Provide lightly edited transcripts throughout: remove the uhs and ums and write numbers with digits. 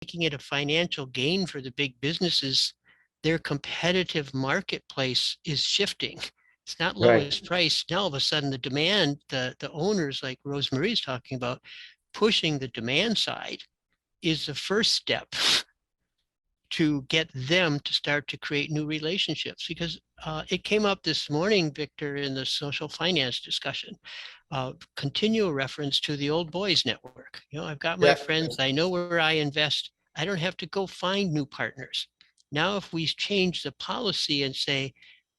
making it a financial gain for the big businesses, their competitive marketplace is shifting. It's not Right. lowest price. Now all of a sudden the demand, the owners like Rosemary's talking about, pushing the demand side is the first step to get them to start to create new relationships. Because it came up this morning, Victor, in the social finance discussion, continual reference to the old boys network. I've got my Yeah. friends, I know where I invest. I don't have to go find new partners. Now, if we change the policy and say,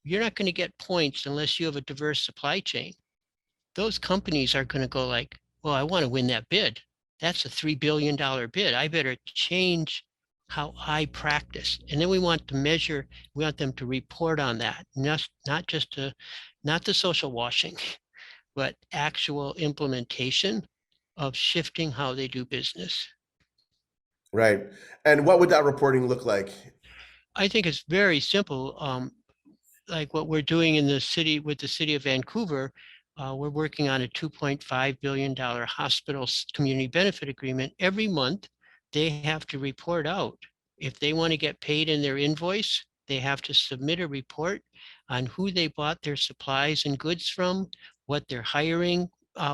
you're not going to get points unless you have a diverse supply chain, those companies are going to go like, well, I want to win that bid. That's a $3 billion bid. I better change how I practice. And then we want to measure, we want them to report on that, not just not the social washing, but actual implementation of shifting how they do business. Right. And what would that reporting look like? I think it's very simple. Like what we're doing in the city with the city of Vancouver, we're working on a $2.5 billion hospital community benefit agreement. Every month, they have to report out. If they want to get paid in their invoice, they have to submit a report on who they bought their supplies and goods from, what their hiring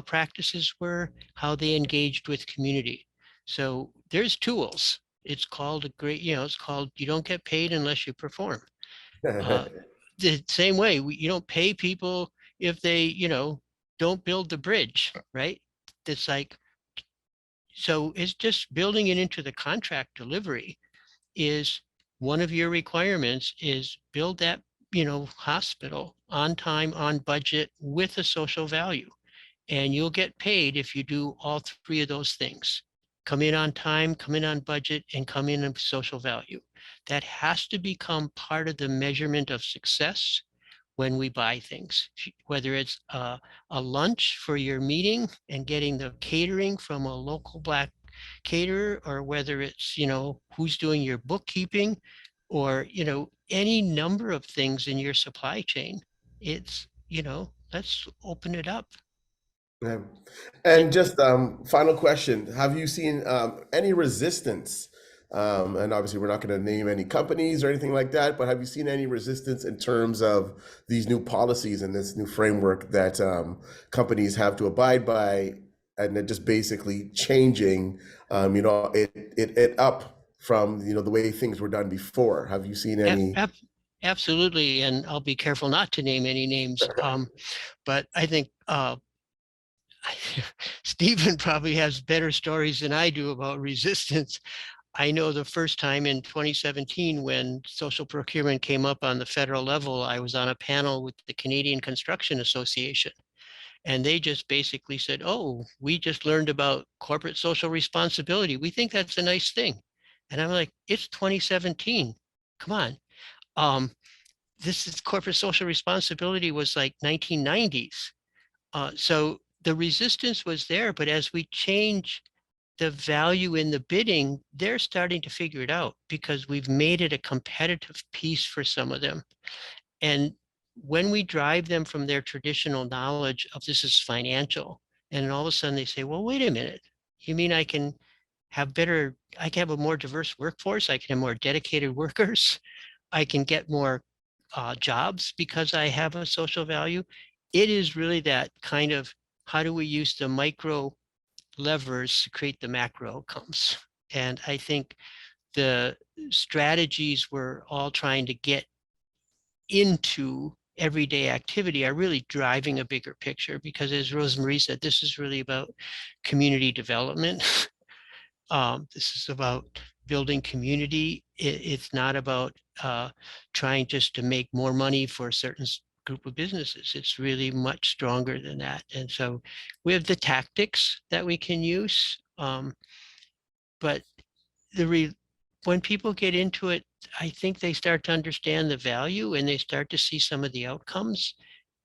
practices were, how they engaged with community. So there's tools. It's called it's called you don't get paid unless you perform. Uh, the same way, you don't pay people if they, don't build the bridge, right? It's like, so it's just building it into the contract delivery is one of your requirements is build that, hospital on time, on budget with a social value. And you'll get paid if you do all three of those things. Come in on time, come in on budget, and come in on social value. That has to become part of the measurement of success when we buy things, whether it's a lunch for your meeting and getting the catering from a local Black caterer, or whether it's, who's doing your bookkeeping, or, any number of things in your supply chain. It's, let's open it up. Yeah. And just final question: have you seen any resistance? And obviously, we're not going to name any companies or anything like that, but have you seen any resistance in terms of these new policies and this new framework that companies have to abide by, and they're just basically changing, it up from the way things were done before? Have you seen any? Absolutely, and I'll be careful not to name any names. But I think Stephen probably has better stories than I do about resistance. I know the first time in 2017 when social procurement came up on the federal level, I was on a panel with the Canadian Construction Association. And they just basically said, oh, we just learned about corporate social responsibility. We think that's a nice thing. And I'm like, it's 2017. Come on. Um, this is corporate social responsibility was like 1990s. So the resistance was there, but as we change the value in the bidding, they're starting to figure it out because we've made it a competitive piece for some of them. And when we drive them from their traditional knowledge of this is financial, and all of a sudden they say, well, wait a minute, you mean I can I can have a more diverse workforce, I can have more dedicated workers, I can get more jobs because I have a social value. It is really that kind of how do we use the micro levers to create the macro outcomes. And I think the strategies we're all trying to get into everyday activity are really driving a bigger picture because, as Rosemarie said, this is really about community development. This is about building community. It's not about trying just to make more money for a certain group of businesses. It's really much stronger than that. And so we have the tactics that we can use, but when people get into it, I think they start to understand the value and they start to see some of the outcomes.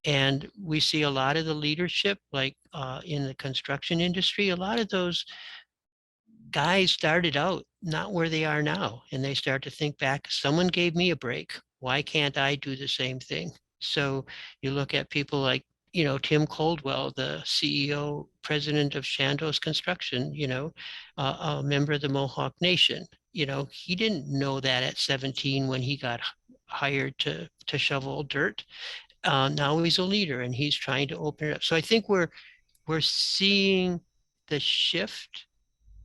And we see a lot of the leadership, like in the construction industry, a lot of those guys started out not where they are now. And they start to think back, someone gave me a break. Why can't I do the same thing? So you look at people like Tim Coldwell, the CEO, president of Chandos Construction, a member of the Mohawk Nation. He didn't know that at 17 when he got hired to shovel dirt. Now he's a leader and he's trying to open it up. So I think we're seeing the shift,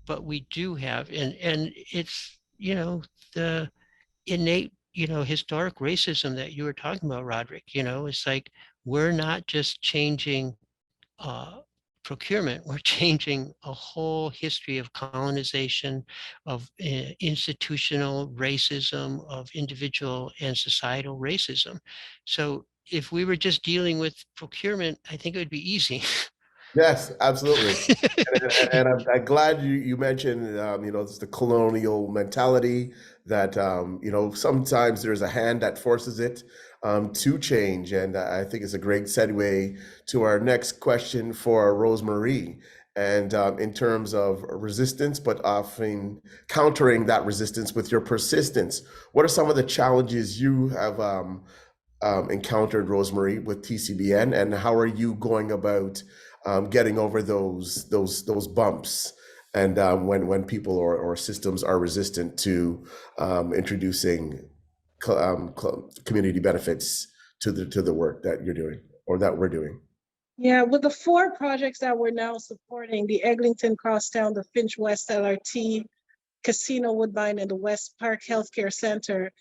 but we do have, and it's, the innate, historic racism that you were talking about, Roderick. It's like we're not just changing uh, procurement, we're changing a whole history of colonization, of institutional racism, of individual and societal racism. So if we were just dealing with procurement, I think it would be easy. Yes, absolutely. And I'm glad you mentioned, it's the colonial mentality that, sometimes there's a hand that forces it to change. And I think it's a great segue to our next question for Rosemarie. And in terms of resistance, but often countering that resistance with your persistence, what are some of the challenges you have encountered, Rosemarie, with TCBN, and how are you going about getting over those bumps, and when people or systems are resistant to introducing community benefits to the work that you're doing or that we're doing? Yeah, with the 4 projects that we're now supporting, the Eglinton Crosstown, the Finch West LRT, Casino Woodbine, and the West Park Healthcare Center,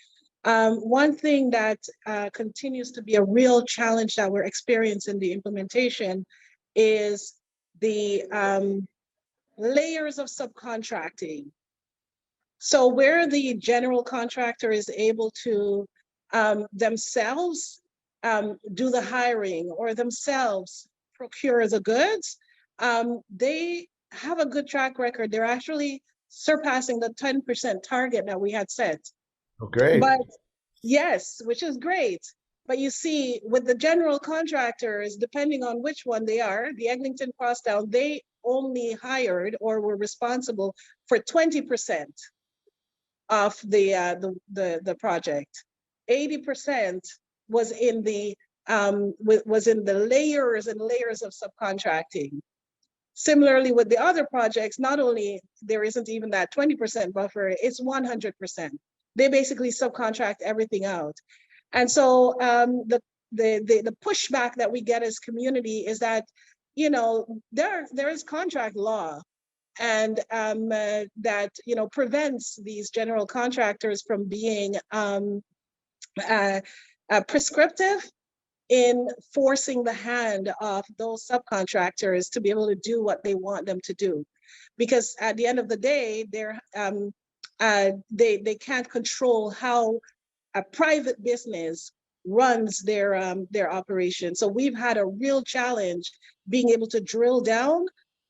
one thing that continues to be a real challenge that we're experiencing in the implementation is the layers of subcontracting. So where the general contractor is able to themselves do the hiring or themselves procure the goods, they have a good track record. They're actually surpassing the 10% target that we had set. Oh, great. But yes, which is great. But you see, with the general contractors, depending on which one they are, the Eglinton Crosstown, they only hired or were responsible for 20% of the project. 80% was in the layers and layers of subcontracting. Similarly, with the other projects, not only there isn't even that 20% buffer, it's 100%. They basically subcontract everything out. And so the pushback that we get as community is that, there is contract law, and that prevents these general contractors from being prescriptive in forcing the hand of those subcontractors to be able to do what they want them to do, because at the end of the day, they can't control how a private business runs their operation. So we've had a real challenge being able to drill down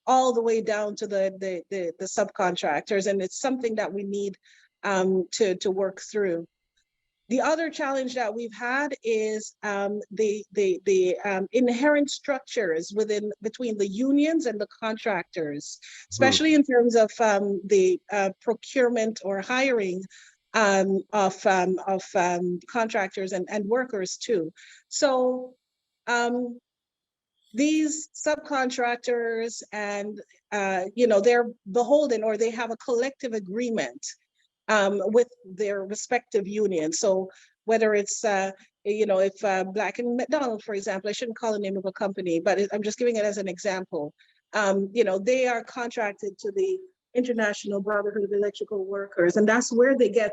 all the way down to the subcontractors, and it's something that we need to work through. The other challenge that we've had is the inherent structures between the unions and the contractors, especially in terms of the procurement or hiring of contractors and workers too. So these subcontractors and they're beholden, or they have a collective agreement with their respective unions. So whether it's if Black and McDonald, for example, I shouldn't call the name of a company, but I'm just giving it as an example. They are contracted to the International Brotherhood of Electrical Workers, and that's where they get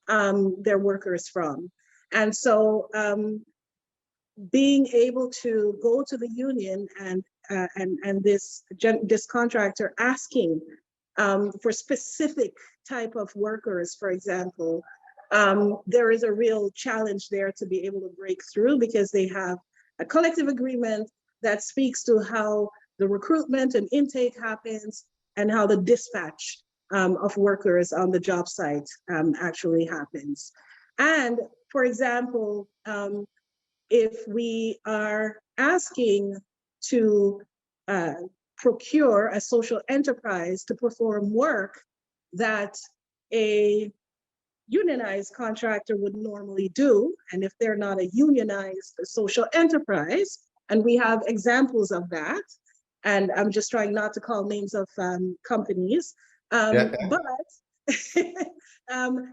their workers from. And so being able to go to the union and this contractor asking for specific type of workers, for example, there is a real challenge there to be able to break through, because they have a collective agreement that speaks to how the recruitment and intake happens and how the dispatch of workers on the job site actually happens. And for example, if we are asking to procure a social enterprise to perform work that a unionized contractor would normally do, and if they're not a unionized social enterprise, And we have examples of that. And I'm just trying not to call names of companies. Yeah. But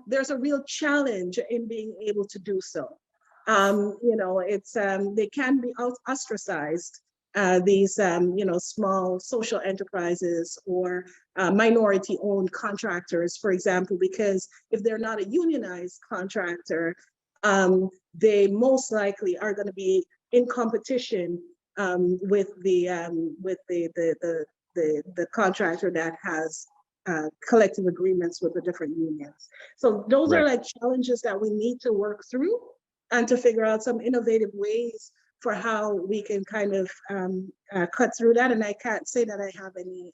there's a real challenge in being able to do so. It's they can be ostracized. These small social enterprises or minority-owned contractors, for example, because if they're not a unionized contractor, they most likely are going to be in competition with the contractor that has collective agreements with the different unions. So those are like challenges that we need to work through and to figure out some innovative ways for how we can kind of cut through that. And I can't say that I have any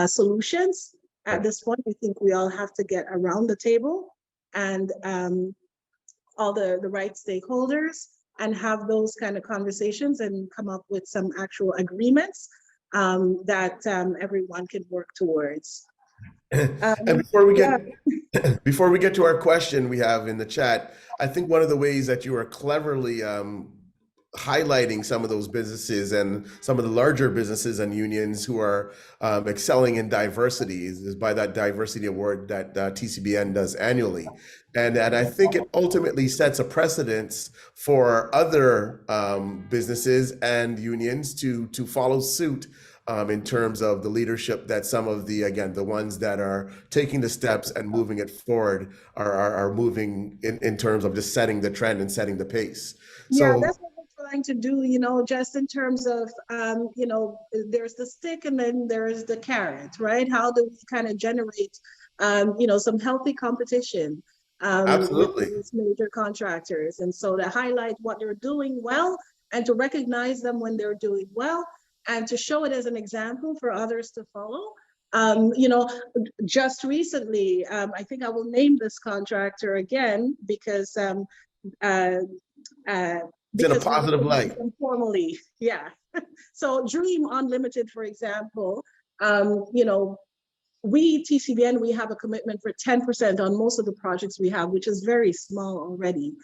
solutions at this point. I think we all have to get around the table and all the right stakeholders and have those kind of conversations and come up with some actual agreements that everyone can work towards. And before we get to our question we have in the chat, I think one of the ways that you are cleverly highlighting some of those businesses and some of the larger businesses and unions who are excelling in diversity is by that diversity award that TCBN does annually. And I think it ultimately sets a precedence for other businesses and unions to follow suit in terms of the leadership that some of the ones that are taking the steps and moving it forward are moving in terms of just setting the trend and setting the pace. Yeah, So that's what we're trying to do, just in terms of, there's the stick and then there's the carrot, right? How do we kind of generate, some healthy competition with absolutely. these major contractors? And so to highlight what they're doing well and to recognize them when they're doing well and to show it as an example for others to follow. Just recently, I think I will name this contractor again because It's in a positive light. Formally, yeah. So Dream Unlimited, for example, we TCBN, we have a commitment for 10% on most of the projects we have, which is very small already.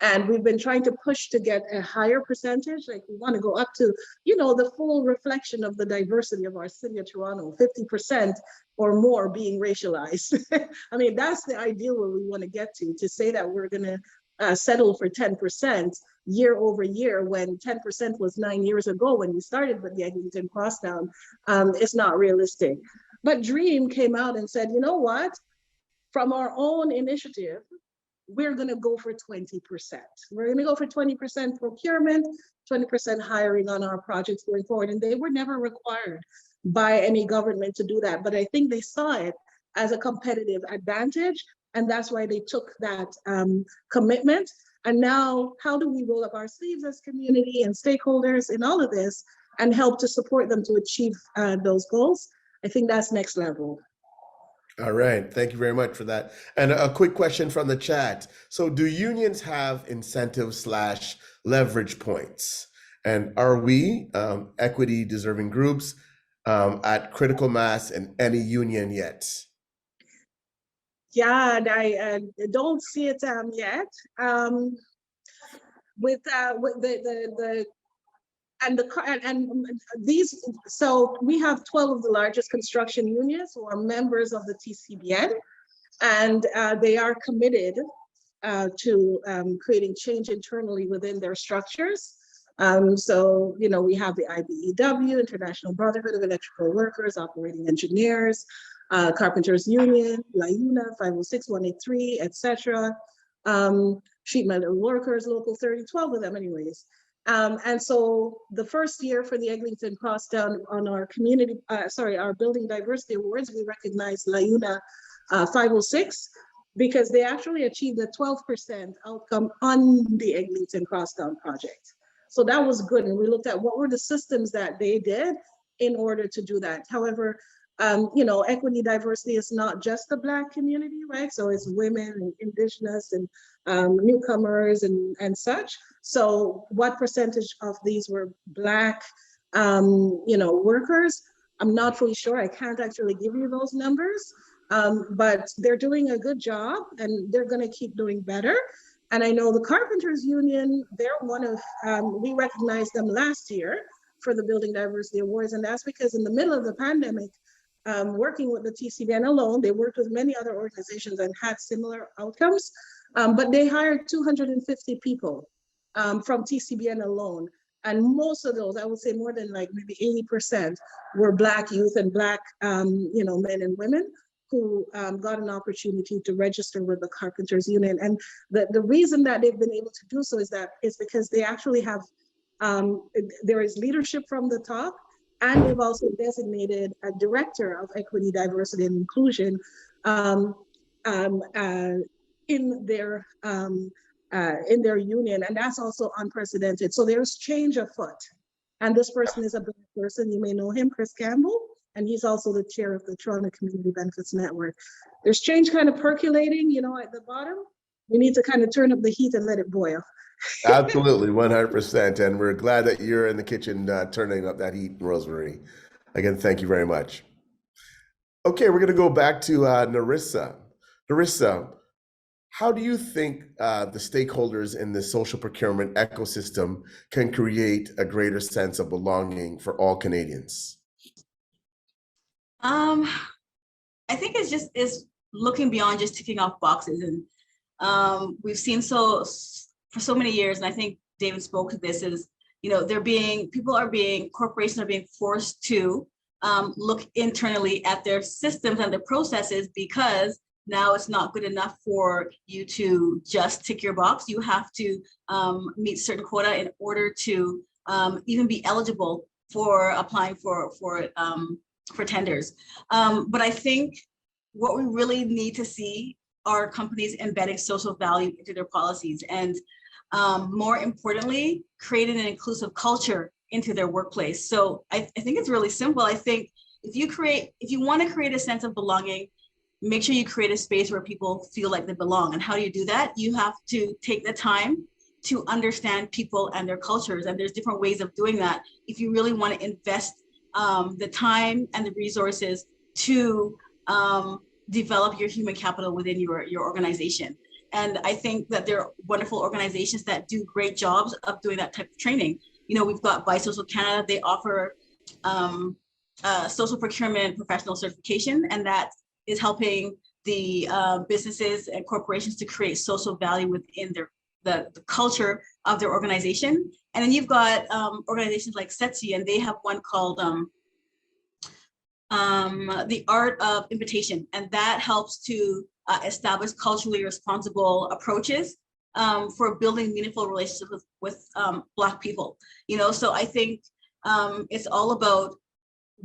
And we've been trying to push to get a higher percentage. Like we want to go up to, the full reflection of the diversity of our city of Toronto, 50% or more being racialized. I mean, that's the ideal where we want to get to say that we're going to settle for 10% year over year when 10% was 9 years ago when we started with the Eglinton Crosstown. It's not realistic. But Dream came out and said, you know what? From our own initiative, we're going to go for 20%. We're going to go for 20% procurement, 20% hiring on our projects going forward. And they were never required by any government to do that. But I think they saw it as a competitive advantage. And that's why they took that commitment. And now, how do we roll up our sleeves as community and stakeholders in all of this and help to support them to achieve those goals? I think that's next level. All right. Thank you very much for that. And a quick question from the chat. So do unions have incentive/leverage points? And are we, equity deserving groups, at critical mass in any union yet? Yeah, I don't see it yet. With the these, so we have 12 of the largest construction unions who are members of the TCBN, and they are committed to creating change internally within their structures. So, we have the IBEW, International Brotherhood of Electrical Workers, Operating Engineers, Carpenters Union, LIUNA, 506, 183, etc. Sheet metal workers, Local 30, 12 of them anyways. And so the first year for the Eglinton Crosstown on our our Building Diversity Awards, we recognized LIUNA 506 because they actually achieved a 12% outcome on the Eglinton Crosstown project. So that was good. And we looked at what were the systems that they did in order to do that. However, equity diversity is not just the Black community, right? So it's women and Indigenous and newcomers and such. So what percentage of these were Black, workers? I'm not fully sure. I can't actually give you those numbers, but they're doing a good job and they're going to keep doing better. And I know the Carpenters Union, they're one of, we recognized them last year for the Building Diversity Awards. And that's because in the middle of the pandemic, working with the TCBN alone, they worked with many other organizations and had similar outcomes, but they hired 250 people from TCBN alone. And most of those, I would say more than like maybe 80% were Black youth and Black, men and women who got an opportunity to register with the Carpenters Union. And the reason that they've been able to do so is because they actually have, there is leadership from the top, and they've also designated a director of equity, diversity, and inclusion in their union, and that's also unprecedented. So there's change afoot. And this person is a Black person. You may know him, Chris Campbell, and he's also the chair of the Toronto Community Benefits Network. There's change kind of percolating, at the bottom. We need to kind of turn up the heat and let it boil. Absolutely, 100%. And we're glad that you're in the kitchen turning up that heat, Rosemary. Again, thank you very much. Okay, we're going to go back to Narissa. Narissa, how do you think the stakeholders in the social procurement ecosystem can create a greater sense of belonging for all Canadians? I think it's looking beyond just ticking off boxes, and we've seen for so many years, and I think David spoke to this, is corporations are being forced to look internally at their systems and their processes, because now it's not good enough for you to just tick your box. You have to meet certain quota in order to even be eligible for applying for tenders. But I think what we really need to see are companies embedding social value into their policies, and more importantly, creating an inclusive culture into their workplace. So I think it's really simple. I think if you want to create a sense of belonging, make sure you create a space where people feel like they belong. And how do you do that? You have to take the time to understand people and their cultures. And there's different ways of doing that. If you really want to invest the time and the resources to develop your human capital within your organization. And I think that there are wonderful organizations that do great jobs of doing that type of training. We've got BiSocial Canada. They offer social procurement professional certification, and that is helping the businesses and corporations to create social value within the culture of their organization. And then you've got organizations like Setsi, and they have one called the Art of Invitation, and that helps to establish culturally responsible approaches for building meaningful relationships with Black people. So I think it's all about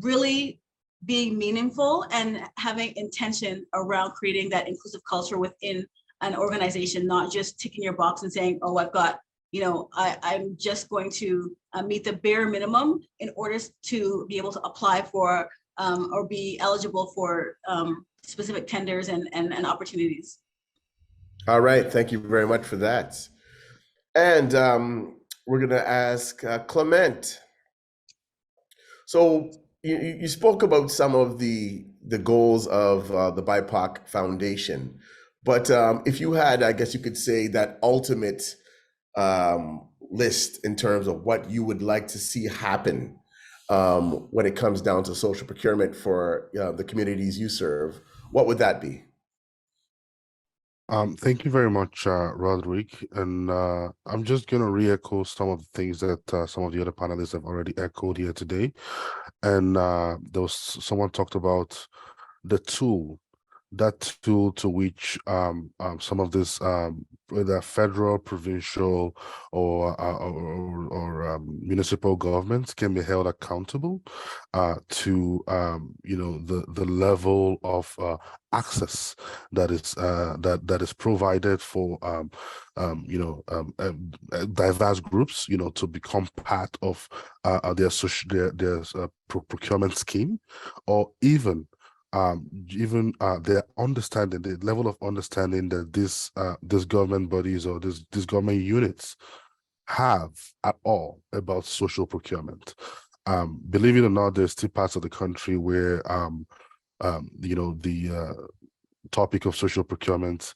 really being meaningful and having intention around creating that inclusive culture within an organization, not just ticking your box and saying, oh, I've got, I'm just going to meet the bare minimum in order to be able to apply for or be eligible for specific tenders and opportunities. All right, thank you very much for that. And we're going to ask Clement. So you spoke about some of the goals of the BIPOC Foundation, but if you had, I guess you could say, that ultimate list in terms of what you would like to see happen when it comes down to social procurement for the communities you serve, what would that be? Thank you very much, Roderick. And I'm just going to re-echo some of the things that some of the other panelists have already echoed here today. And someone talked about the tool to which some of this, whether federal, provincial, or municipal governments can be held accountable to the level of access that is provided for diverse groups, to become part of their procurement scheme, or even their understanding, the level of understanding that these government bodies or these government units have at all about social procurement. Believe it or not, there's still parts of the country where the topic of social procurement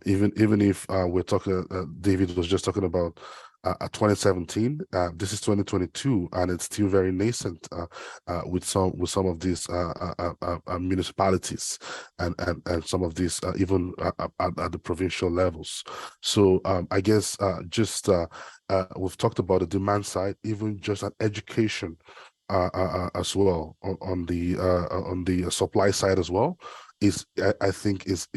Even if we're talking, David was just talking about 2017. This is 2022, and it's still very nascent with some of these municipalities and some of these even at the provincial levels. So I guess we've talked about the demand side, even just an education as well on the supply side as well I think is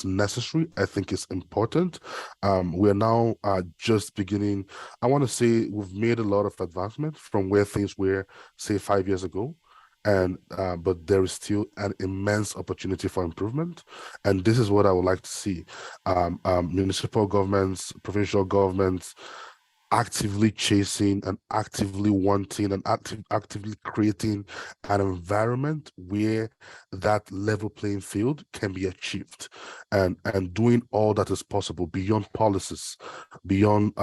necessary. I think it's important. We're now just beginning. I want to say we've made a lot of advancement from where things were, say, 5 years ago, and but there is still an immense opportunity for improvement. And this is what I would like to see: municipal governments, provincial governments, actively chasing and actively wanting and actively creating an environment where that level playing field can be achieved, and doing all that is possible beyond policies, beyond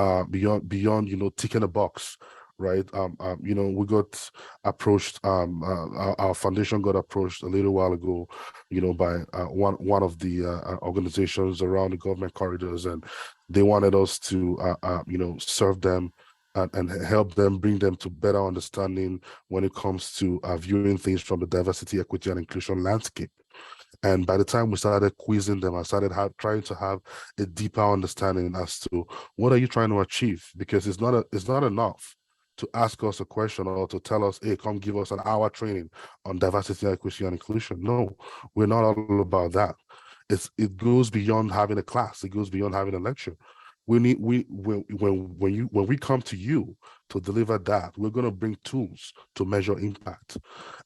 ticking a box, right? We got approached, our foundation got approached a little while ago, by one of the organizations around the government corridors, and they wanted us to serve them and help them, bring them to better understanding when it comes to viewing things from the diversity, equity, and inclusion landscape. And by the time we started quizzing them, I started trying to have a deeper understanding as to what are you trying to achieve, because it's not enough to ask us a question or to tell us, hey, come give us an hour training on diversity, equity, and inclusion. No, we're not all about that. It goes beyond having a class. It goes beyond having a lecture. When we come to you to deliver that, we're going to bring tools to measure impact.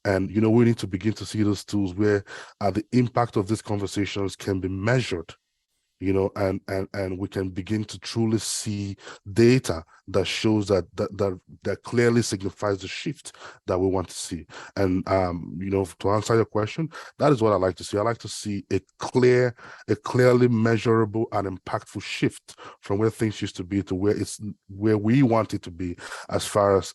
And we need to begin to see those tools where the impact of these conversations can be measured, and we can begin to truly see data that shows that clearly signifies the shift that we want to see. And to answer your question, that is what I like to see. I like to see a clearly measurable and impactful shift from where things used to be to where we want it to be, as far as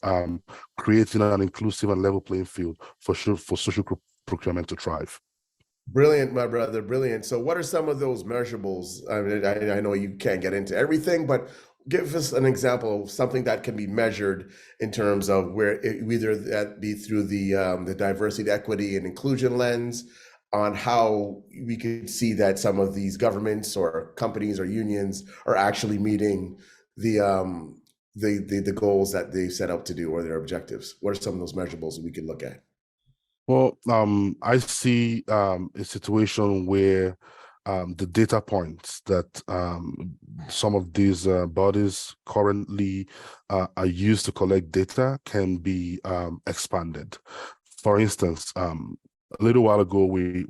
creating an inclusive and level playing field for social procurement to thrive. Brilliant, my brother, brilliant. So what are some of those measurables? I mean, I know you can't get into everything, but give us an example of something that can be measured in terms of where either that be through the diversity, equity, and inclusion lens, on how we could see that some of these governments or companies or unions are actually meeting the goals that they set out to do, or their objectives. What are some of those measurables that we could look at? Well, I see a situation where the data points that some of these bodies currently are used to collect data can be expanded. For instance, a little while ago, we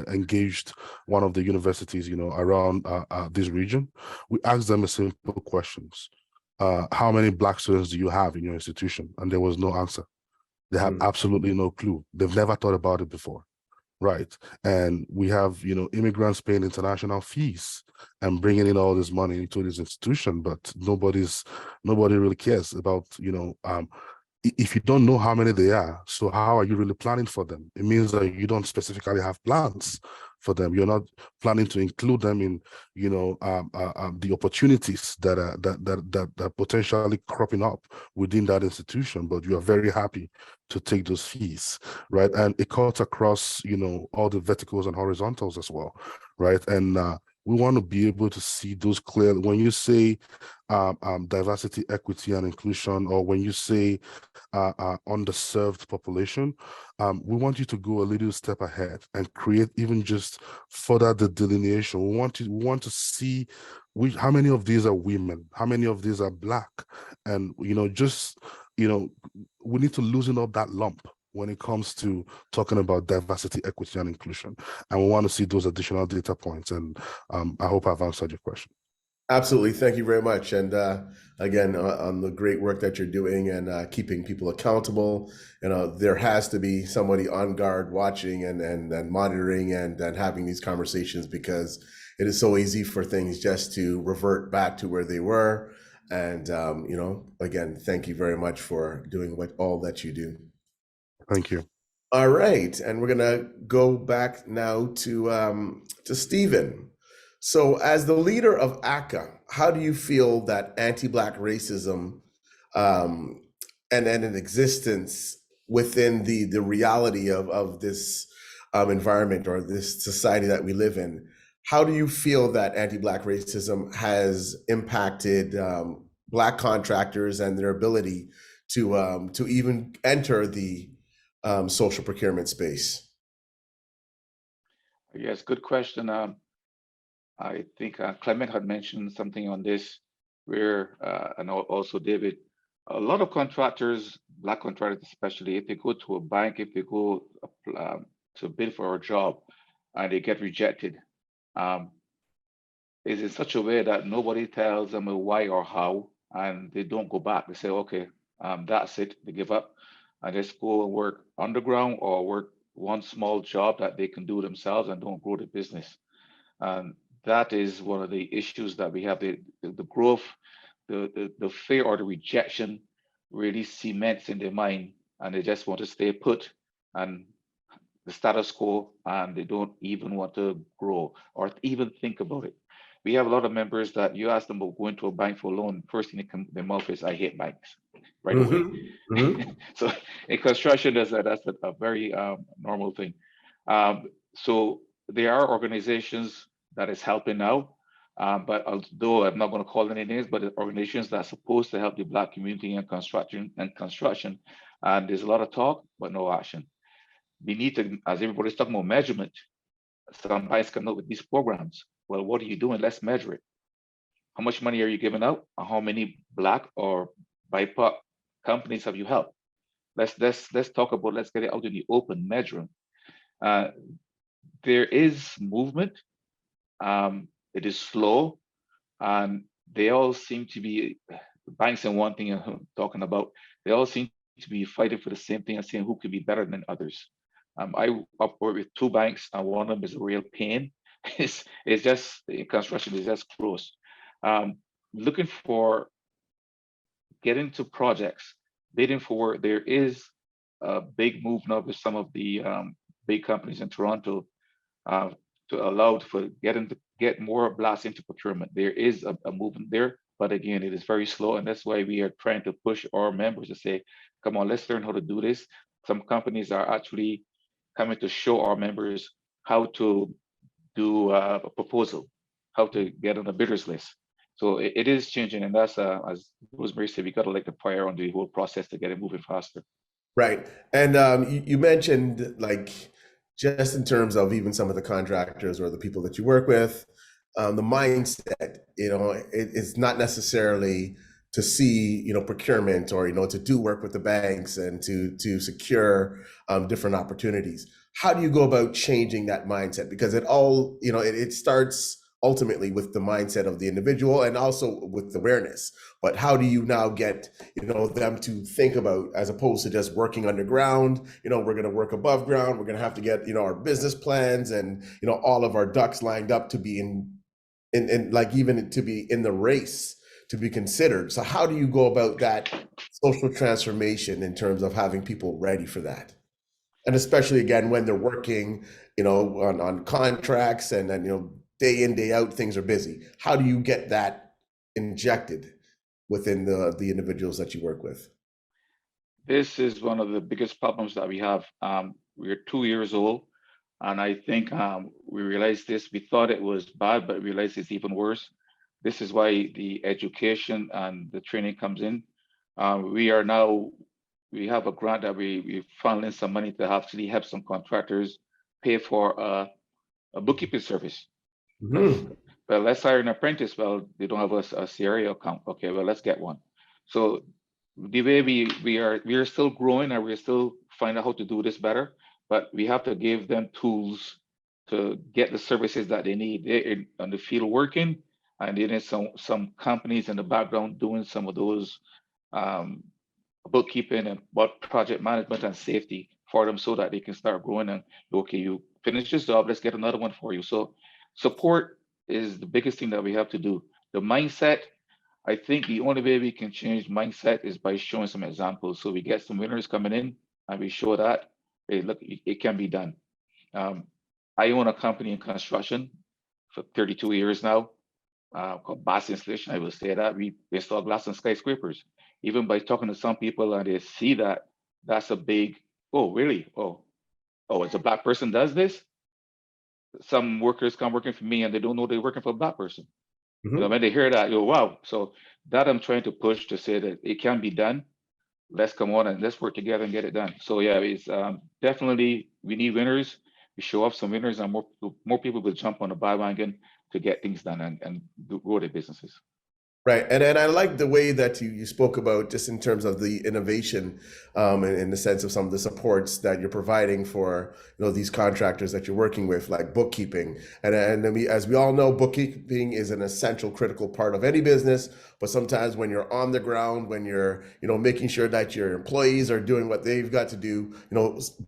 engaged one of the universities, around this region. We asked them a simple questions: how many Black students do you have in your institution? And there was no answer. They have absolutely no clue. They've never thought about it before, right? And we have, immigrants paying international fees and bringing in all this money into this institution, but nobody really cares about, if you don't know how many they are, so how are you really planning for them? It means that you don't specifically have plans for them. You're not planning to include them in, the opportunities that are potentially cropping up within that institution, but you are very happy to take those fees, right? And it cuts across, all the verticals and horizontals as well, right? And we want to be able to see those clearly. When you say diversity, equity, and inclusion, or when you say underserved population, we want you to go a little step ahead and create even just further the delineation. We want to see how many of these are women, how many of these are Black, and we need to loosen up that lump when it comes to talking about diversity, equity, and inclusion. And we want to see those additional data points. And I hope I've answered your question. Absolutely. Thank you very much. And again, on the great work that you're doing and keeping people accountable. There has to be somebody on guard watching and monitoring and having these conversations, because it is so easy for things just to revert back to where they were. And, again, thank you very much for doing all that you do. Thank you. All right. And we're going to go back now to Stephen. So, as the leader of ACA, how do you feel that anti-Black racism um, and an existence within the reality of this environment or this society that we live in? How do you feel that anti-Black racism has impacted Black contractors and their ability to even enter the social procurement space? Yes, good question. I think Clement had mentioned something on this, where and also David, a lot of contractors, Black contractors especially, if they go to a bank, if they go to bid for a job, and they get rejected, is in such a way that nobody tells them why or how, and they don't go back. They say, okay, that's it. They give up and just go and work underground or work one small job that they can do themselves and don't grow the business. And that is one of the issues that we have. The growth, the fear or the rejection really cements in their mind, and they just want to stay put and the status quo, and they don't even want to grow or even think about it. We have a lot of members that you ask them about going to a bank for a loan, first thing that comes to their mouth is, I hate banks, right away. So in construction, that's a very normal thing. So there are organizations that is helping now, but although I'm not going to call any names, but the organizations that are supposed to help the Black community in construction, and there's a lot of talk, but no action. We need to, as everybody's talking about measurement, some banks come up with these programs. Well, what are you doing? Let's measure it. How much money are you giving out? How many Black or BIPOC companies have you helped? Let's talk about, let's get it out in the open, measuring. There is movement. It is slow, and they all seem to be, banks and one thing I'm talking about, they all seem to be fighting for the same thing and saying who could be better than others. I operate with two banks, and one of them is a real pain. It's just, construction is just close. Looking for getting to projects, bidding for, there is a big move now with some of the big companies in Toronto to allow for get more Blacks into procurement. There is a movement there, but again, it is very slow, and that's why we are trying to push our members to say, come on, let's learn how to do this. Some companies are actually coming to show our members how to do a proposal, how to get on the bidders list. So it is changing, and that's as Rosemary said, we got to light the fire on the whole process to get it moving faster. Right. And you mentioned, like, just in terms of even some of the contractors or the people that you work with, the mindset, it's not necessarily to see, procurement or, to do work with the banks and to secure different opportunities. How do you go about changing that mindset? Because it all, it starts ultimately with the mindset of the individual and also with the awareness. But how do you now get, them to think about, as opposed to just working underground, we're going to work above ground, we're going to have to get, our business plans and, all of our ducks lined up to be in like even to be in the race to be considered. So how do you go about that social transformation in terms of having people ready for that? And especially again, when they're working, on contracts and then, day in, day out, things are busy. How do you get that injected within the individuals that you work with? This is one of the biggest problems that we have. We're 2 years old, and I think we realized this. We thought it was bad, but realized it's even worse. This is why the education and the training comes in. We have a grant that we funneling some money to actually help some contractors pay for a bookkeeping service. Well, let's hire an apprentice. Well, they don't have a CRA account. Okay, well, let's get one. So the way we are still growing, and we're still finding out how to do this better, but we have to give them tools to get the services that they need. They're on the field working, and then some companies in the background doing some of those bookkeeping and what project management and safety for them, so that they can start growing and, okay, you finish this job, let's get another one for you. So support is the biggest thing that we have to do. The mindset, I think the only way we can change mindset is by showing some examples. So we get some winners coming in and we show that, hey, look, it can be done. I own a company in construction. for 32 years now, called Bass Installation. I will say that we install glass on skyscrapers. Even by talking to some people and they see that, that's a big, oh, really? Oh, it's a black person does this? Some workers come working for me and they don't know they're working for a black person. You know, when they hear that, you go, wow. So that I'm trying to push to say that it can be done. Let's come on and let's work together and get it done. So yeah, it's definitely, we need winners. We show up some winners and more people will jump on the bandwagon to get things done and grow their businesses. Right, and I like the way that you spoke about just in terms of the innovation, and in the sense of some of the supports that you're providing for these contractors that you're working with, like bookkeeping, and we, as we all know, bookkeeping is an essential, critical part of any business. But sometimes when you're on the ground, when you're making sure that your employees are doing what they've got to do,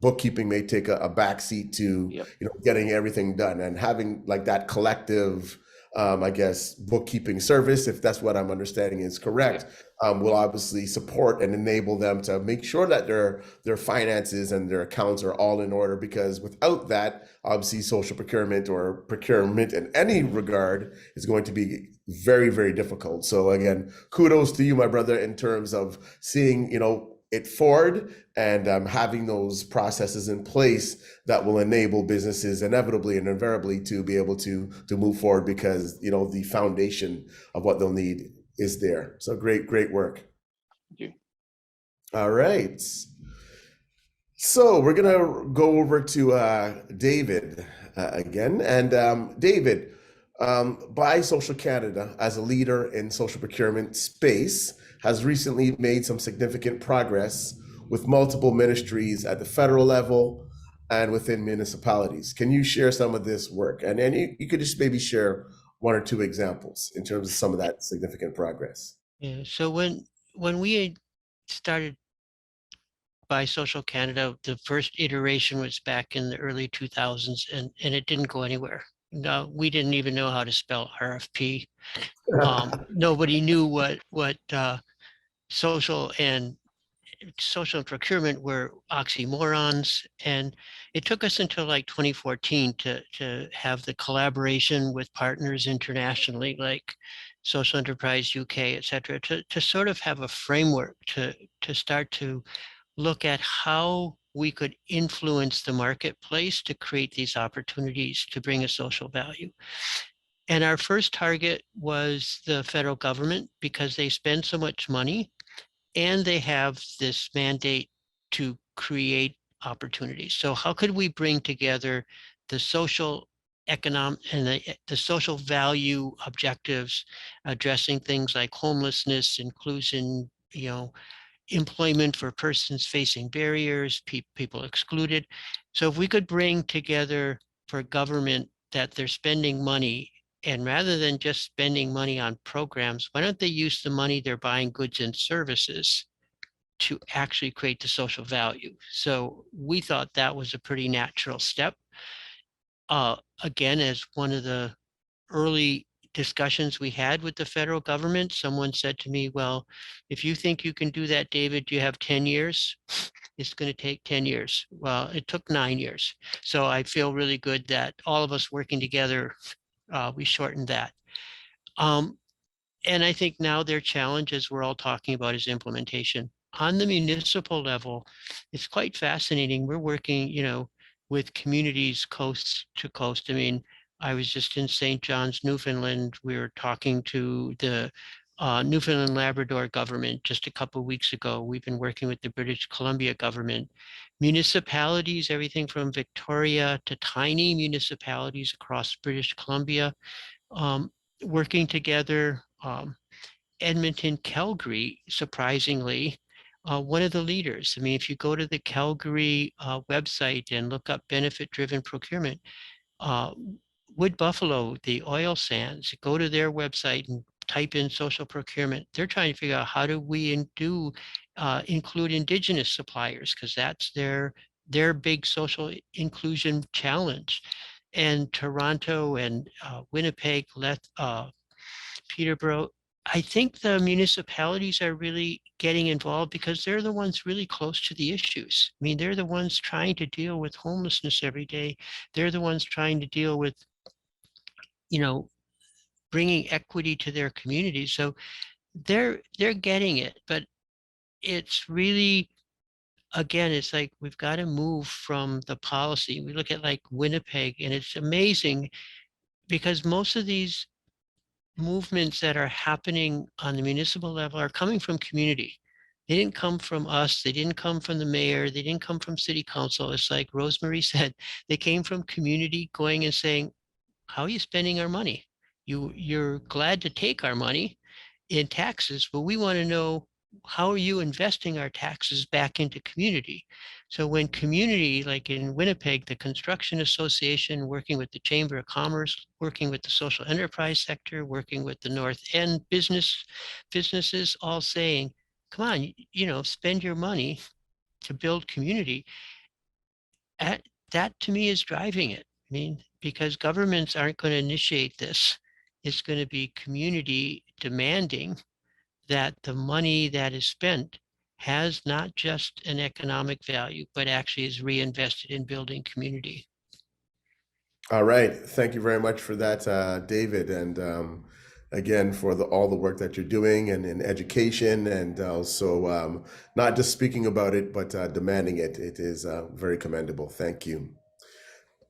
bookkeeping may take a backseat to getting everything done, and having like that collective, I guess, bookkeeping service, if that's what I'm understanding is correct, will obviously support and enable them to make sure that their finances and their accounts are all in order. Because without that, obviously, social procurement or procurement in any regard is going to be very, very difficult. So again, kudos to you, my brother, in terms of seeing it forward and having those processes in place that will enable businesses inevitably and invariably to be able to move forward, because the foundation of what they'll need is there. So great work. Thank you. All right. So we're gonna go over to David again, and David, by Social Canada as a leader in social procurement space, has recently made some significant progress with multiple ministries at the federal level and within municipalities. Can you share some of this work? And you could just maybe share one or two examples in terms of some of that significant progress. Yeah. So when we started by Social Canada, the first iteration was back in the early 2000s, and it didn't go anywhere. No, we didn't even know how to spell RFP. Nobody knew what social and procurement were oxymorons, and it took us until like 2014 to have the collaboration with partners internationally, like Social Enterprise UK, et cetera, to sort of have a framework to start to look at how we could influence the marketplace to create these opportunities to bring a social value. And our first target was the federal government, because they spend so much money and they have this mandate to create opportunities. So how could we bring together the social, economic, and the social value objectives, addressing things like homelessness, inclusion, employment for persons facing barriers, people excluded. So if we could bring together for government that they're spending money, and rather than just spending money on programs, why don't they use the money they're buying goods and services to actually create the social value? So we thought that was a pretty natural step. Again, as one of the early discussions we had with the federal government, someone said to me, well, if you think you can do that, David, you have 10 years. It's going to take 10 years. Well, it took 9 years. So I feel really good that all of us working together, we shortened that. And I think now their challenge, as we're all talking about, is implementation. On the municipal level, it's quite fascinating. We're working, with communities coast to coast. I mean, I was just in St. John's, Newfoundland. We were talking to the Newfoundland Labrador government just a couple of weeks ago. We've been working with the British Columbia government. Municipalities, everything from Victoria to tiny municipalities across British Columbia, working together. Edmonton, Calgary, surprisingly, one of the leaders. I mean, if you go to the Calgary website and look up benefit-driven procurement, Wood Buffalo, the oil sands, go to their website and type in social procurement. They're trying to figure out how do we include Indigenous suppliers, because that's their big social inclusion challenge. And Toronto and Winnipeg, Peterborough, I think the municipalities are really getting involved because they're the ones really close to the issues. I mean, they're the ones trying to deal with homelessness every day. They're the ones trying to deal with, bringing equity to their community. So they're getting it, but it's really, again, it's like we've got to move from the policy. We look at like Winnipeg, and it's amazing because most of these movements that are happening on the municipal level are coming from community. They didn't come from us. They didn't come from the mayor. They didn't come from city council. It's like Rosemary said, they came from community going and saying, how are you spending our money? You're glad to take our money in taxes, but we want to know, how are you investing our taxes back into community? So when community, like in Winnipeg, the Construction Association, working with the Chamber of Commerce, working with the social enterprise sector, working with the North End businesses, all saying, come on, spend your money to build community. That to me is driving it. I mean, because governments aren't going to initiate this. It's going to be community demanding that the money that is spent has not just an economic value, but actually is reinvested in building community. All right. Thank you very much for that, David. And again, for all the work that you're doing and in education, and also not just speaking about it, but demanding it. It is very commendable. Thank you.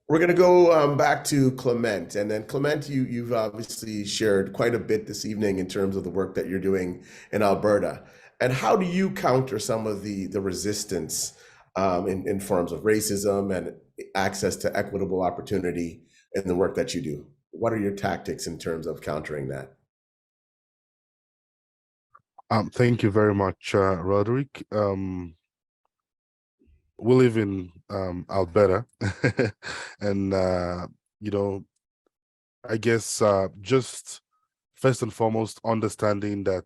We're going to go back to Clement. And then Clement, you've obviously shared quite a bit this evening in terms of the work that you're doing in Alberta. And how do you counter some of the resistance in forms of racism and access to equitable opportunity in the work that you do? What are your tactics in terms of countering that? Thank you very much, Roderick. We live in Alberta, and I guess just first and foremost, understanding that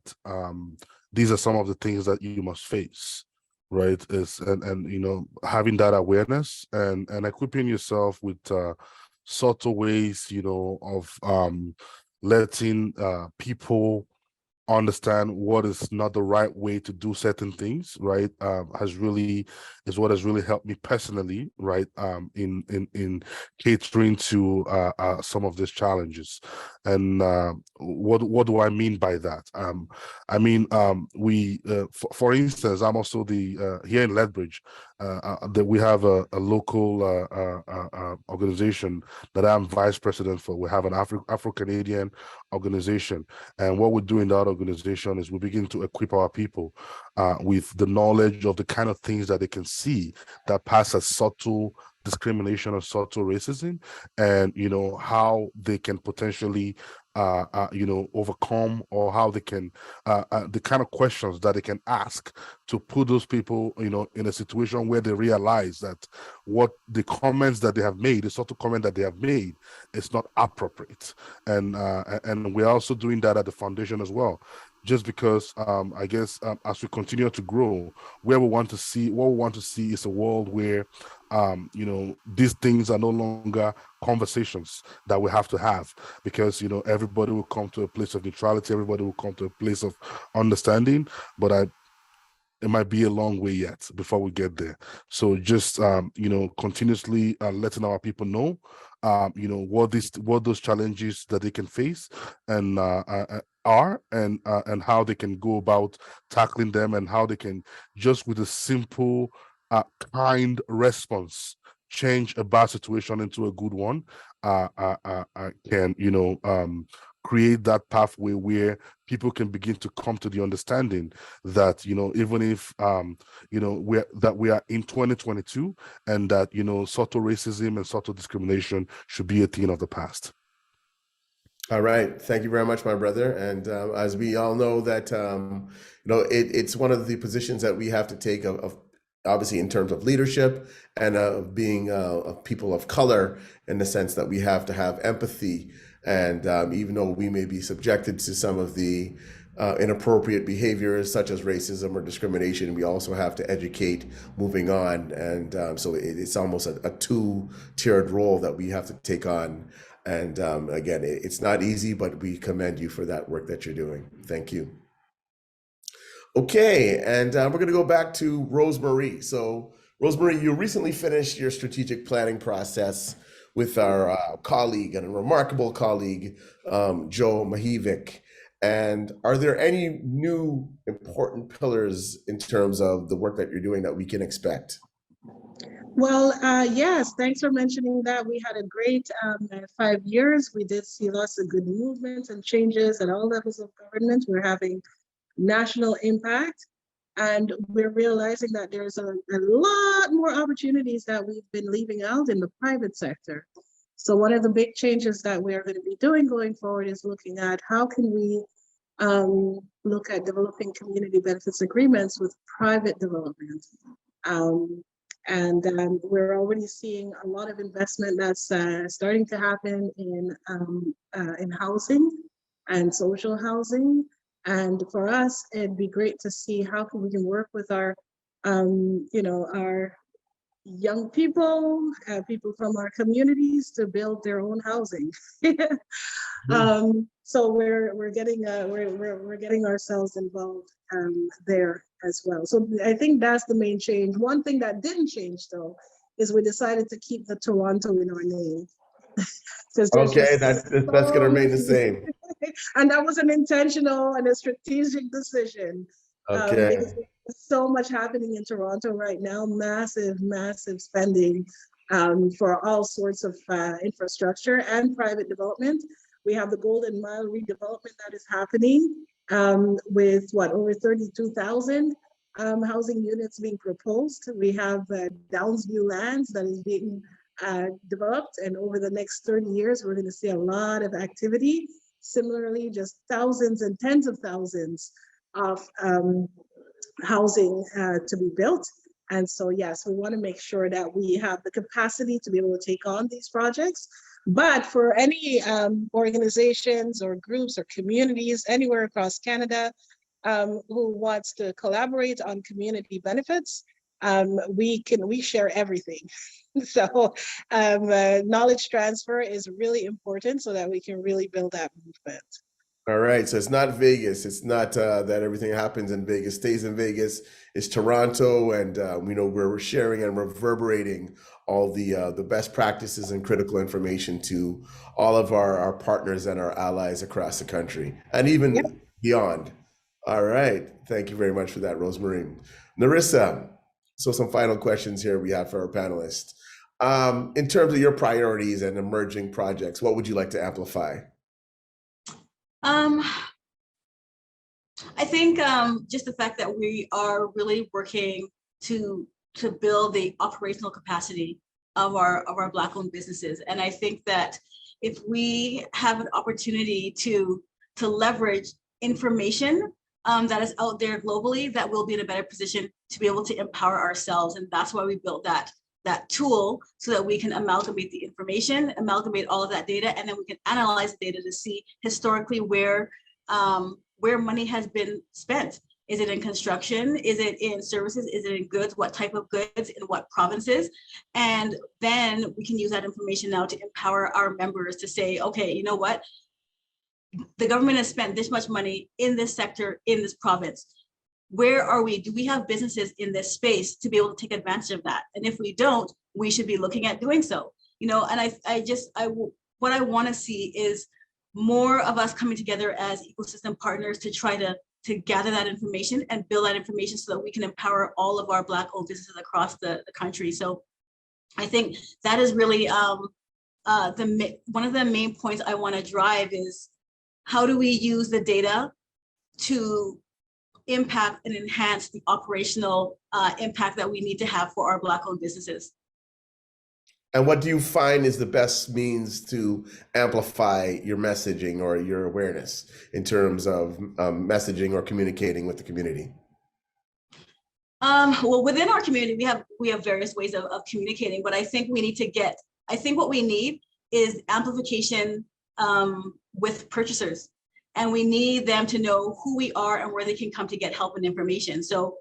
these are some of the things that you must face, right? And having that awareness and equipping yourself with subtle ways, of letting people understand what is not the right way to do certain things, right? Is what has really helped me personally, right? In catering to some of these challenges. And what do I mean by that? For instance, I'm also the here in Lethbridge, that we have a local organization that I'm vice president for. We have an Afro-Canadian organization, and what we do in that organization is we begin to equip our people with the knowledge of the kind of things that they can see that pass as subtle discrimination or subtle racism, and how they can potentially overcome, or how they can the kind of questions that they can ask to put those people in a situation where they realize that what the comments that they have made, the subtle comment that they have made, is not appropriate. And we're also doing that at the foundation as well, just because I guess as we continue to grow, what we want to see is a world where these things are no longer conversations that we have to have, because everybody will come to a place of neutrality, everybody will come to a place of understanding, but it might be a long way yet before we get there. So just continuously letting our people know what those challenges that they can face and are, and how they can go about tackling them, and how they can, just with a simple kind response, change a bad situation into a good one. Can create that pathway where people can begin to come to the understanding that even if we are in 2022, and that subtle racism and subtle discrimination should be a thing of the past. All right. Thank you very much, my brother. And as we all know that, it's one of the positions that we have to take of obviously in terms of leadership and of being a people of color, in the sense that we have to have empathy. And even though we may be subjected to some of the inappropriate behaviors such as racism or discrimination, we also have to educate moving on. And so it's almost a two-tiered role that we have to take on. And again, it's not easy, but we commend you for that work that you're doing. Thank you. Okay, and we're going to go back to Rosemary. So, Rosemary, you recently finished your strategic planning process with our colleague and a remarkable colleague, Joe Mahivik. And are there any new important pillars in terms of the work that you're doing that we can expect? Well, yes, thanks for mentioning that. We had a great 5 years. We did see lots of good movements and changes at all levels of government. We're having national impact, and we're realizing that there's a lot more opportunities that we've been leaving out in the private sector. So one of the big changes that we are going to be doing going forward is looking at how can we look at developing community benefits agreements with private development. We're already seeing a lot of investment that's starting to happen in housing and social housing. And for us, it'd be great to see how we can work with our young people, people from our communities to build their own housing. So we're getting ourselves involved there as well. So I think that's the main change. One thing that didn't change though is we decided to keep the Toronto in our name. Okay, that's going to remain the same. And that was an intentional and a strategic decision. Okay. Because there's so much happening in Toronto right now, massive spending for all sorts of infrastructure and private development. We have the Golden Mile redevelopment that is happening with over 32,000 housing units being proposed. We have Downsview lands that is being developed, and over the next 30 years, we're going to see a lot of activity. Similarly, just thousands and tens of thousands of housing to be built. And so, yes, we want to make sure that we have the capacity to be able to take on these projects. But for any organizations or groups or communities anywhere across Canada who wants to collaborate on community benefits, we share everything. So knowledge transfer is really important so that we can really build that movement. All right, so it's not Vegas. It's not that everything happens in Vegas stays in Vegas. It's Toronto, and we know we're sharing and reverberating all the best practices and critical information to all of our partners and our allies across the country, and even beyond. All right, thank you very much for that, Rosemary. Narissa, so some final questions here we have for our panelists. In terms of your priorities and emerging projects, what would you like to amplify? I think just the fact that we are really working to build the operational capacity of our Black-owned businesses, and I think that if we have an opportunity to leverage information that is out there globally, that we'll be in a better position to be able to empower ourselves, and that's why we built that tool so that we can amalgamate the information, amalgamate all of that data, and then we can analyze the data to see historically where money has been spent. Is it in construction? Is it in services? Is it in goods? What type of goods in what provinces? And then we can use that information now to empower our members to say, okay, you know what? The government has spent this much money in this sector, in this province. Where are we? Do we have businesses in this space to be able to take advantage of that? And if we don't, we should be looking at doing so. And what I want to see is more of us coming together as ecosystem partners to try to gather that information and build that information so that we can empower all of our Black-owned businesses across the country. So I think that is really one of the main points I want to drive is how do we use the data to impact and enhance the operational impact that we need to have for our Black-owned businesses. And what do you find is the best means to amplify your messaging or your awareness in terms of messaging or communicating with the community? Well, within our community, we have various ways of communicating, but I think what we need is amplification with purchasers. And we need them to know who we are and where they can come to get help and information. So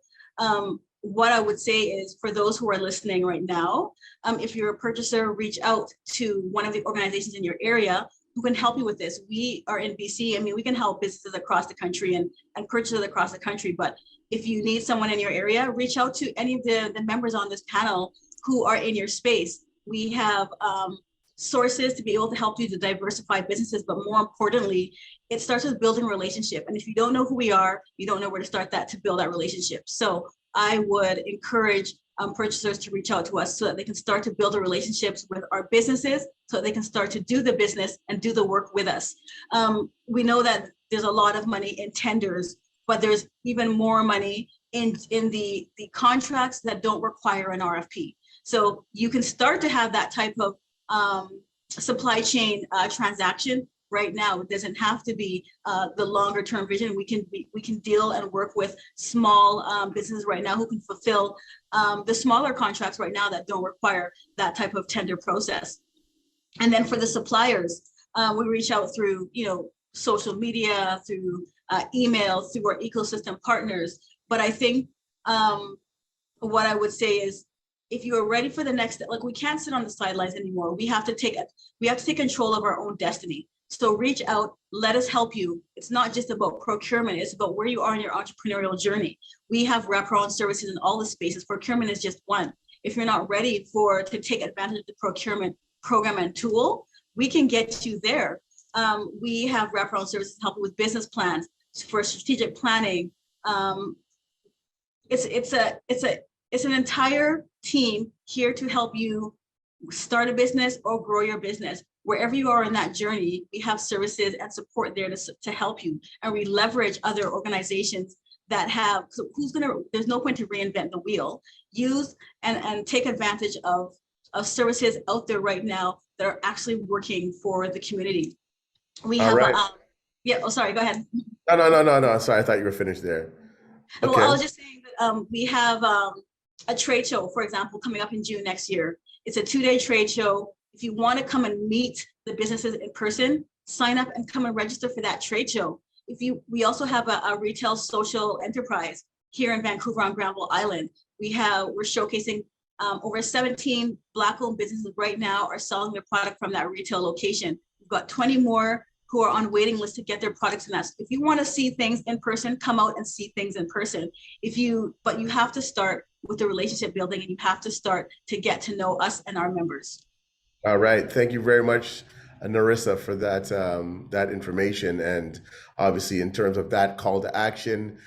what I would say is for those who are listening right now, if you're a purchaser, reach out to one of the organizations in your area who can help you with this. We are in BC. I mean, we can help businesses across the country and purchasers across the country. But if you need someone in your area, reach out to any of the members on this panel who are in your space. We have sources to be able to help you to diversify businesses, but more importantly, it starts with building a relationship. And if you don't know who we are, you don't know where to start that to build that relationship. So I would encourage purchasers to reach out to us so that they can start to build the relationships with our businesses, so that they can start to do the business and do the work with us. We know that there's a lot of money in tenders, but there's even more money in the contracts that don't require an RFP. So you can start to have that type of supply chain transaction right now. It doesn't have to be the longer term vision. We can deal and work with small businesses right now who can fulfill the smaller contracts right now that don't require that type of tender process. And then for the suppliers, we reach out through social media, through email, through our ecosystem partners. But I think what I would say is, if you are ready for the next step, like, we can't sit on the sidelines anymore. We have to take control of our own destiny. So reach out, let us help you. It's not just about procurement, it's about where you are in your entrepreneurial journey. We have wraparound services in all the spaces. Procurement is just one. If you're not ready to take advantage of the procurement program and tool, we can get you there. We have wraparound services helping with business plans, for strategic planning. It's an entire team here to help you start a business or grow your business. Wherever you are in that journey, we have services and support there to help you. And we leverage other organizations that have, so there's no point to reinvent the wheel. Use and take advantage of services out there right now that are actually working for the community. We have, sorry, go ahead. No. Sorry, I thought you were finished there. Okay. Well, I was just saying that we have a trade show, for example, coming up in June next year. It's a 2-day trade show. If you want to come and meet the businesses in person, sign up and come and register for that trade show. We also have a retail social enterprise here in Vancouver on Granville Island. We're showcasing over 17 Black-owned businesses right now are selling their product from that retail location. We've got 20 more who are on waiting list to get their products in us. If you want to see things in person, come out and see things in person. But you have to start with the relationship building, and you have to start to get to know us and our members. All right. Thank you very much, Narissa, for that information. And obviously, in terms of that call to action,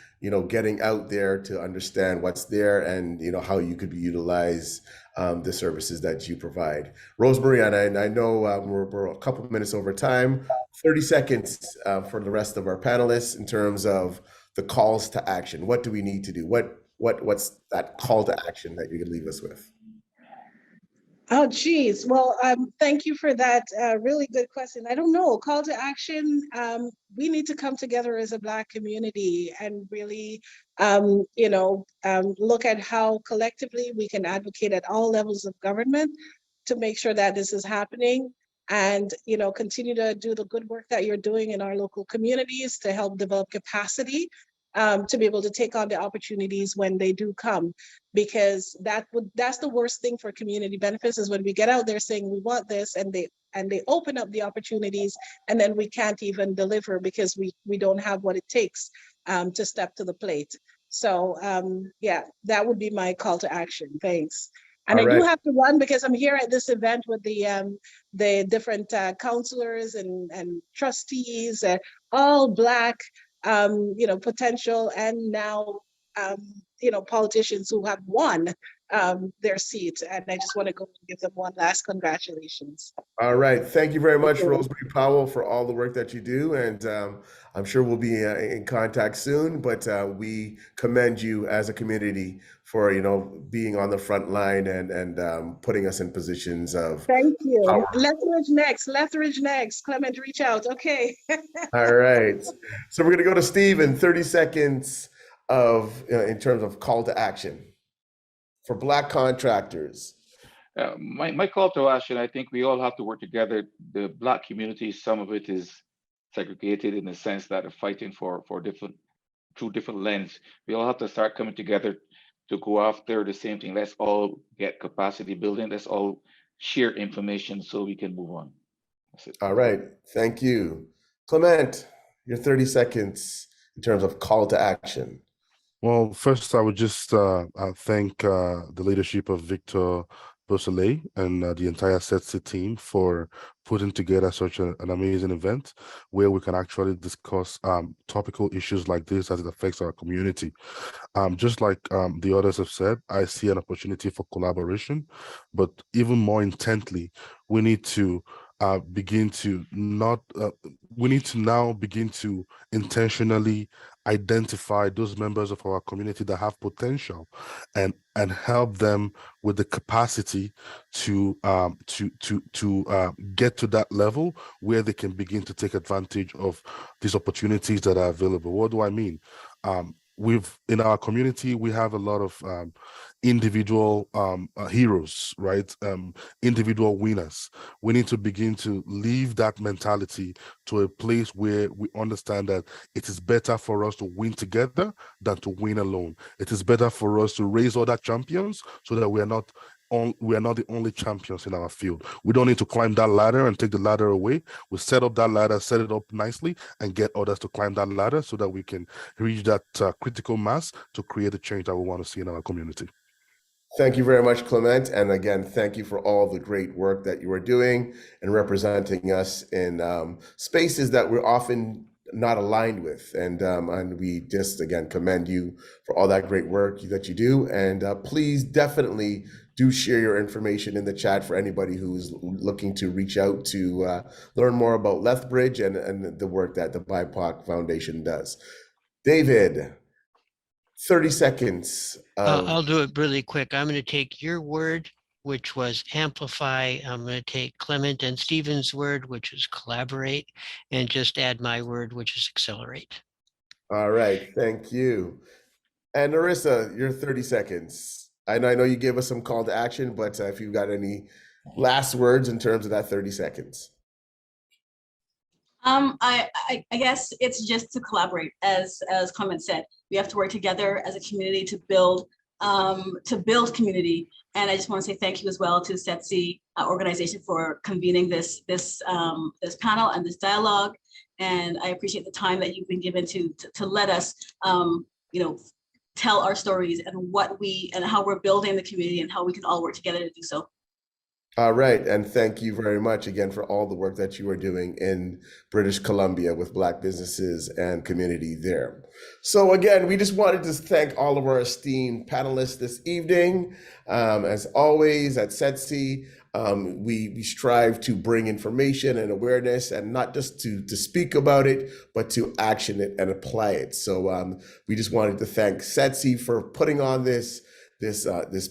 getting out there to understand what's there and, how you could utilize the services that you provide. Rosemary, and I know we're a couple of minutes over time, 30 seconds for the rest of our panelists in terms of the calls to action. What do we need to do? What's that call to action that you can leave us with? Oh, geez. Well, thank you for that really good question. I don't know. Call to action. We need to come together as a Black community and really, look at how collectively we can advocate at all levels of government to make sure that this is happening, and, continue to do the good work that you're doing in our local communities to help develop capacity to be able to take on the opportunities when they do come, because that's the worst thing for community benefits, is when we get out there saying we want this and they open up the opportunities, and then we can't even deliver because we don't have what it takes to step to the plate. So that would be my call to action. Thanks. And I do have to run because I'm here at this event with the different counselors and trustees, all Black potential and now politicians who have won their seats, and I just want to go and give them one last congratulations. All right, thank you very much, Rosemary Powell, for all the work that you do, and I'm sure we'll be in contact soon. But we commend you as a community for being on the front line and putting us in positions of. Thank you. Power. Lethbridge next. Clement, reach out. Okay. All right. So we're going to go to Steve in 30 seconds in terms of call to action for Black contractors. My call to action, I think we all have to work together. The Black community, some of it is segregated in the sense that they're fighting for through different lens. We all have to start coming together to go after the same thing. Let's all get capacity building. Let's all share information so we can move on. That's it. All right. Thank you. Clement, your 30 seconds in terms of call to action. Well, first, I would just thank the leadership of Victor Bosele and the entire Setsi team for putting together such an amazing event where we can actually discuss topical issues like this as it affects our community. Just like the others have said, I see an opportunity for collaboration, but even more intently, we need to begin to not, we need to now begin to intentionally identify those members of our community that have potential and help them with the capacity to get to that level where they can begin to take advantage of these opportunities that are available. What do I mean? In our community, we have a lot of individual heroes, right? Individual winners. We need to begin to leave that mentality to a place where we understand that it is better for us to win together than to win alone. It is better for us to raise other champions so that we are not the only champions in our field. We don't need to climb that ladder and take the ladder away. We set up that ladder, set it up nicely, and get others to climb that ladder so that we can reach that critical mass to create the change that we want to see in our community. Thank you very much, Clement. And again, thank you for all the great work that you are doing and representing us in spaces that we're often not aligned with. And we just, again, commend you for all that great work that you do. And please definitely do share your information in the chat for anybody who's looking to reach out to learn more about Lethbridge and the work that the BIPOC Foundation does. David, 30 seconds. I'll do it really quick. I'm going to take your word, which was amplify. I'm going to take Clement and Stephen's word, which is collaborate, and just add my word, which is accelerate. All right, thank you. And Narissa, your 30 seconds. I know you gave us some call to action, but if you've got any last words in terms of that 30 seconds. I guess it's just to collaborate, as Clement said. We have to work together as a community to build community. And I just want to say thank you as well to Setsi organization for convening this panel and this dialogue. And I appreciate the time that you've been given to let us tell our stories and how we're building the community and how we can all work together to do so. All right, and thank you very much again for all the work that you are doing in British Columbia with Black businesses and community there. So again, we just wanted to thank all of our esteemed panelists this evening. As always at Setsi, we strive to bring information and awareness, and not just to speak about it, but to action it and apply it. So we just wanted to thank Setsi for putting on this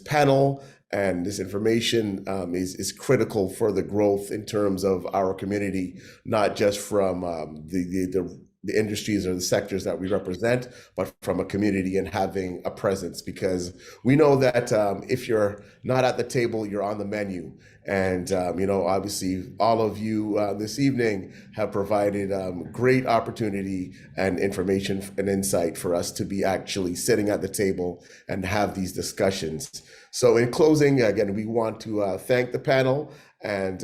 panel. And this information is critical for the growth in terms of our community, not just from the industries or the sectors that we represent, but from a community and having a presence, because we know that if you're not at the table, you're on the menu. And, obviously all of you this evening have provided great opportunity and information and insight for us to be actually sitting at the table and have these discussions. So in closing, again, we want to thank the panel, and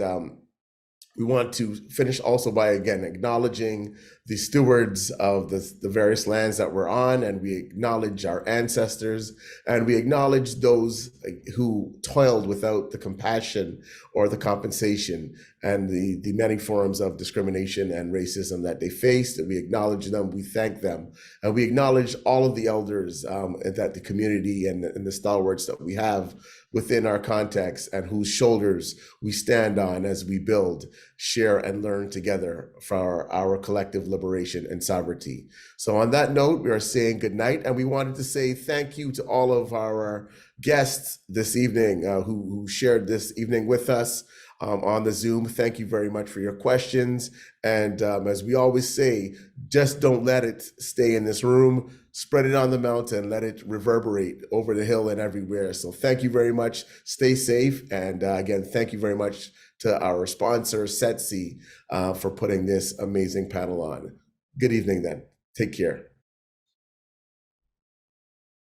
we want to finish also by, again, acknowledging the stewards of the various lands that we're on, and we acknowledge our ancestors, and we acknowledge those who toiled without the compassion or the compensation and the many forms of discrimination and racism that they faced. And we acknowledge them, we thank them, and we acknowledge all of the elders that the community and the stalwarts that we have within our context, and whose shoulders we stand on as we build, share, and learn together for our collective liberation and sovereignty. So on that note, we are saying good night, and we wanted to say thank you to all of our guests this evening who shared this evening with us on the Zoom. Thank you very much for your questions. And as we always say, just don't let it stay in this room. Spread it on the mountain, let it reverberate over the hill and everywhere. So thank you very much. Stay safe. And again, thank you very much to our sponsor, Setsi, for putting this amazing panel on. Good evening then. Take care.